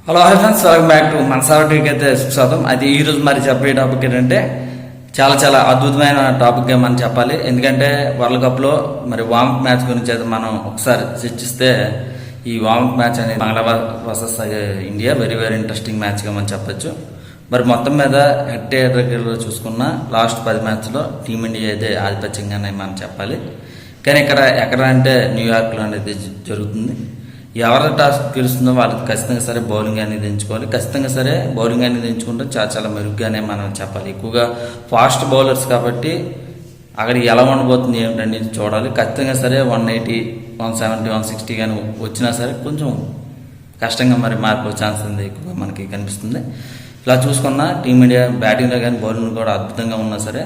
Hello hi friends, welcome back to మనసారా టీవీకి అయితే స్వాగతం. అయితే ఈరోజు మరి చెప్పే టాపిక్ ఏంటంటే చాలా అద్భుతమైన టాపిక్గా మనం చెప్పాలి. ఎందుకంటే వరల్డ్ కప్లో మరి వార్మప్ మ్యాచ్ గురించి అయితే మనం ఒకసారి చర్చిస్తే ఈ వార్మప్ మ్యాచ్ అనేది Bangladesh versus India very interesting మ్యాచ్గా మనం చెప్పొచ్చు. మరి మొత్తం మీద హెడ్ చూసుకున్న లాస్ట్ 10 మ్యాచ్లో టీమిండియా అయితే ఆధిపత్యంగానే మనం చెప్పాలి. కానీ ఎక్కడ అంటే న్యూయార్క్లో అనేది జరుగుతుంది. ఎవరి టాస్ గెలుస్తుందో వాళ్ళకి ఖచ్చితంగా సరే బౌలింగ్ అనేది ఎంచుకోవాలి. ఖచ్చితంగా సరే బౌలింగ్ అనేది ఎంచుకుంటే చాలా మెరుగ్గానే మనం చెప్పాలి. ఎక్కువగా ఫాస్ట్ బౌలర్స్ కాబట్టి అక్కడ ఎలా ఉండబోతుంది ఏమిటండి చూడాలి. ఖచ్చితంగా సరే 180, 170, 160 కానీ వచ్చినా సరే కొంచెం కష్టంగా మరి మార్పు ఛాన్స్ ఉంది ఎక్కువగా మనకి కనిపిస్తుంది. ఇలా చూసుకున్న టీమిండియా బ్యాటింగ్లో కానీ బౌలింగ్ కూడా అద్భుతంగా ఉన్నా సరే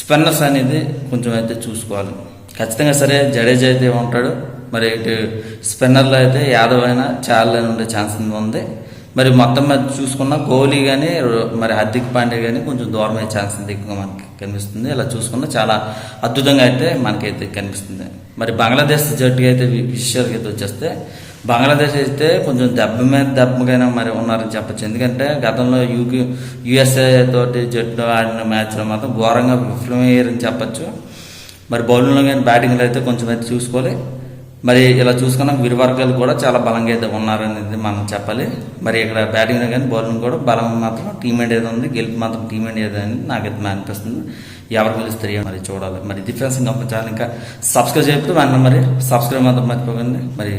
స్పిన్నర్స్ అనేది కొంచెం అయితే చూసుకోవాలి. ఖచ్చితంగా సరే జడేజా అయితే ఉంటాడు. మరి ఇటు స్పిన్నర్లో అయితే యాదవ్ అయినా చాలా ఉండే ఛాన్స్ ఉంది. మరి మొత్తం మీద చూసుకున్న కోహ్లీ కానీ మరి హార్దిక్ పాండ్యా కానీ కొంచెం దూరం అయ్యే ఛాన్స్ ఎక్కువగా మనకి కనిపిస్తుంది. ఇలా చూసుకున్న చాలా అద్భుతంగా అయితే మనకైతే కనిపిస్తుంది. మరి బంగ్లాదేశ్ జట్టుకి అయితే విషయాలకి అయితే వచ్చేస్తే బంగ్లాదేశ్ అయితే కొంచెం దెబ్బకైనా మరి ఉన్నారని చెప్పచ్చు. ఎందుకంటే గతంలో యుఎస్ఏ తోటి జట్టు ఆడిన మ్యాచ్లో మాత్రం ఘోరంగా విఫలమయ్యారని చెప్పచ్చు. మరి బౌలింగ్లో కానీ బ్యాటింగ్లో అయితే కొంచెం అయితే చూసుకోవాలి. మరి ఇలా చూసుకున్న ఇరు వర్గాలు కూడా చాలా బలంగా అయితే ఉన్నారనేది మనం చెప్పాలి. మరి ఇక్కడ బ్యాటింగ్ కానీ బౌలింగ్ కూడా బలం మాత్రం టీమిండియా ఉంది, గెలుపు మాత్రం టీమిండియా అని నాకైతే అనిపిస్తుంది. ఎవరు గెలుస్తారో మరి చూడాలి. మరి డిఫెన్స్ కంపెనీ చాలా ఇంకా సబ్స్క్రైబ్ చేయకపోతే మరి సబ్స్క్రైబ్ మాత్రం మర్చిపోకండి. మరి